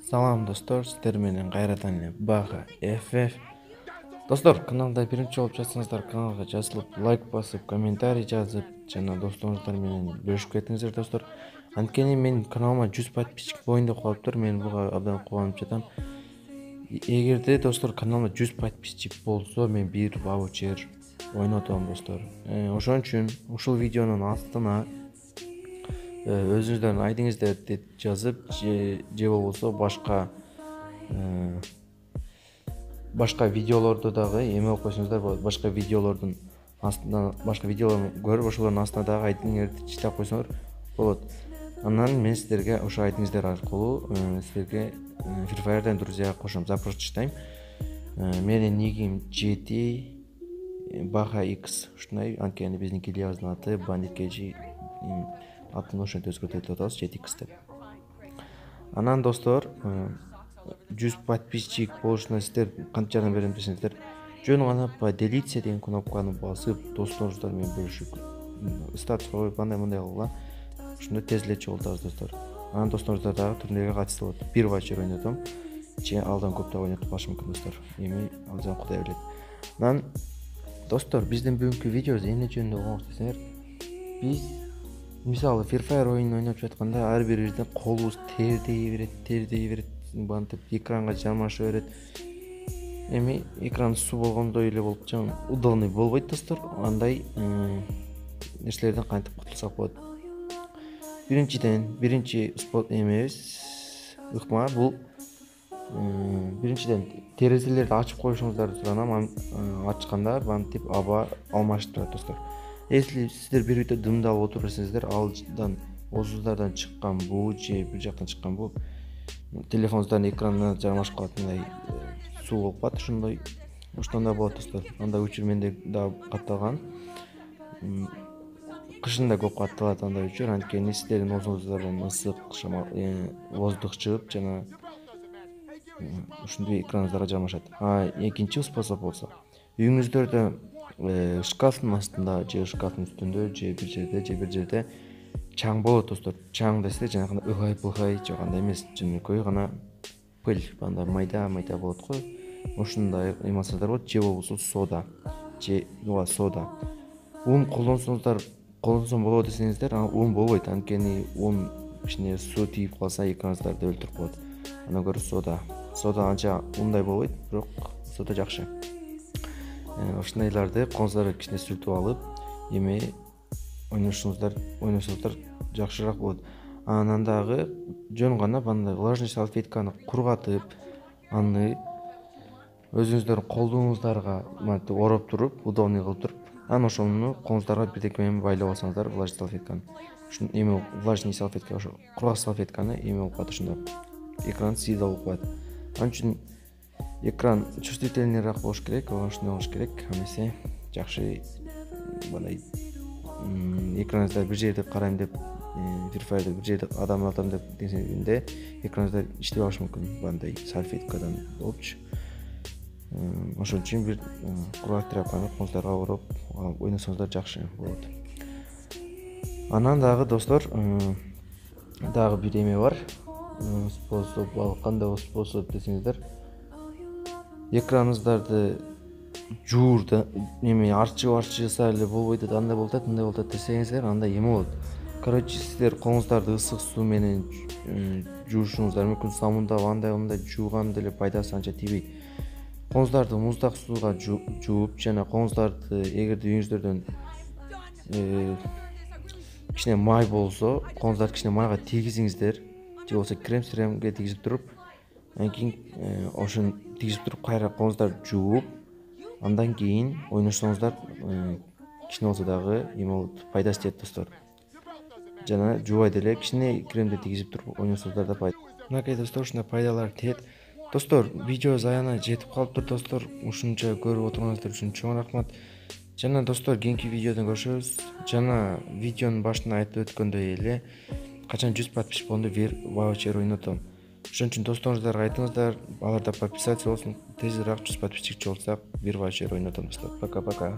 Салам достор, сіздер менен кайрадан эле Бага FF. Достор, каналда биринчи болуп жатсаңыздар, каналга жазылып, лайк басып, комментарий жазып, жана досторуңуздар менен бөлүшүп кетиңиздер достор. Анткени менин каналыма 100 подписчик болоюн деп калыптыр. Мен буга абдан кубанып жатам. Эгерде достор каналыма 100 подписчик болсо, мен бир ваучер ойнотом достор. Ошон үчүн ушул видеонун астына өзүңүздөрдүн айдыңыздарды жазып, же болбосо башка видеолорду дагы эме кылып койсоңуздар болот. Башка видеолордун астына, башка видеолорду көрүп, ошолордун астына дагы айдыңыздарды читап койсоңор болот. Анан мен сиздерге ошо айдыңыздар аркылуу сиздерге Free Fire'дан друзьяга кошом, запрос таштайм. Менин никим GT Baha X. Ушундай, анткени биздин килиябыздын аты Bandit KG. Атын ошентип өзгөртүп атабыз, GTX деп. Анан достор, 100 подписчик болушуна сиздер кантип жардам берем десеңиздер, жөн гана поделиться деген кнопканы басып, досторуңуздар менен бөлүшүп, статус коюп, мындай кылгыла. Ушунда тез эле чогултабыз достор. Анан досторуңуздар дагы турнирге катышса болот. Бир вачер ойнотом, же алдан көп да ойнотуп калышы мүмкүн достор. Эми ал жагын Кудай билет. Анан достор, биздин бүгүнкү видеобуз эмне жөнүндө болгон десеңер, биз мисалы Free Fire оюнун ойноп жатканда ар бирибиздин колубуз тердей берет, бантип экранга жармаша берет. Эми экран суу болгондой эле болуп удобный болбойт достор. Андай нерселерден кантип кутулсак болот? Биринчи спот эмебиз ыкма бул биринчиден терезелерди ачып коюшуңуздарды суранам. Ачканда бантип аба алмашып турат достор. Если сиздер бир үйдө дымдалып отуруп берсеңиздер, алдан озуздардан чыккан буу же бир жактан чыккан буу телефонуңуздун экранына жармашып калат, мындай суу болуп калат. Ошондон да болот достор. Андай учур менде да катталган. Кышын да көп катталат андай учур, анткени сиздердин озуңуздардан ысык воздух чыгып, жана ушундай экраныңыздарга жармашат. Экинчи способ болсо, үйүңүздөрдө шкафтын астында же шкафтын үстүндө же бир жерде чаң болот достор. Чаң десе жанагындай ыгай-бугай же кандай эмес, жөнөкөй гана пыль, андай майда болот го. Ошондой эме алсаңыздар болот, же болбосо сода. Сода. Ун колдонсом болот десеңиздер, ун болбойт, анткени ун кичине суу тийип калса экраныңыздарды өлтүрүп коет. Андан көрө сода анча ундай болбойт, бирок сода жакшы. Ошондайларды колуңуздарга кичине сүртүп алып, эми ойношоңуздар жакшыраак болот. Анан дагы жөн гана мындай влажный салфетканы кургатып, аны өзүңүздөрдүн колдуңуздарга мынтип ороп туруп, удобный кылып туруп, анан ошону колуңуздарга бирдеке менен байлап алсаңыздар, влажный салфетканы. Эми влажный салфетка, ошо кургак салфетканы эме болуп калат, ошондо экран сида болуп калат. Анын үчүн экран чувствительныйраак болуш керек, ошондой болуш керек. Эмесе жакшы мындай экраныңызда бир жерде карайм деп, Free Fire'да бир жерде адам атам деп десеңизде, экраныңызда иштебей калышы мүмкүн, мындай салфеткадан болупчу. Ошон үчүн бир кургак тряпканы колуңуздарга ороп ойносоңуздар жакшы болот. Анан дагы достор, дагы бир эме бар. Способ, кандай способ десеңиздер, экраныңыздарды жуурда эме арчыса эле болбойт, андай болот десеңиздер, анда эме болот. Короче, сиздер колуңуздарды ысык суу менен жуушуңуздар мүмкүн. Самунда андай жууган деле пайдасы анча тийбейт. Колуңуздарды муздак сууга жууп, жана колуңуздарды эгерде үйүңүздөрдөн кичине май болсо, колуңуздарды кичине майга тийгизиңиздер, же болбосо крем-сремге тийгизип туруп, анан кийин ошону тийгизип туруп, кайра колуңуздарды жууп, андан кийин ойношоңуздар кичине болсо дагы эме болот, пайдасы тиет достор. Жана жуубай деле кичине кремди тийгизип туруп ойносоңуздар да пайда. Мынакей достор, ушундай пайдалар тиет. Достор, видеобуз аягына жетип калыптыр достор. Ушунча көрүп отурганыңыздар үчүн чоң рахмат. Жана достор, кийинки видеодон көрүшөбүз. Жана видеонун башында айтып өткөндөй эле, качан 100 подписчик болгондо бир ваучер ойнотом. Ошон үчүн досторуңуздарга айтыңыздар, аларда подписаться болсун. Тезирээк 100 подписчик чогултсак, бир ваучер ойнотом достор. Пока-пока.